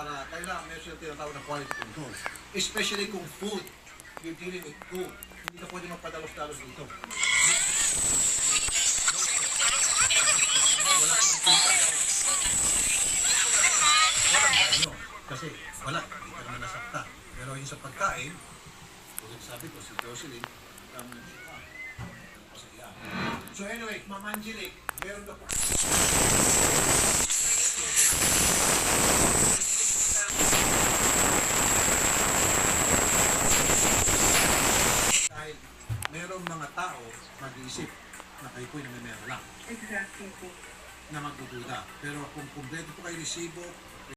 para kailangan meron silang tinatawag na quality control. Especially kung food, you're dealing with food. Hindi ka pwede magpadalos-dalos dito. Ano, kasi wala, hindi ka naman nasakta. Pero yung sa pagkain, tulad sabi ko, si Jocelyn, kami ng siya. So anyway, Ma'am Angelique, meron ka po. Dahil merong mga tao mag-iisip na kayo po'y namimera lang. Exactly po. Na magdududa. Pero kung kumpleto po kayo resibo,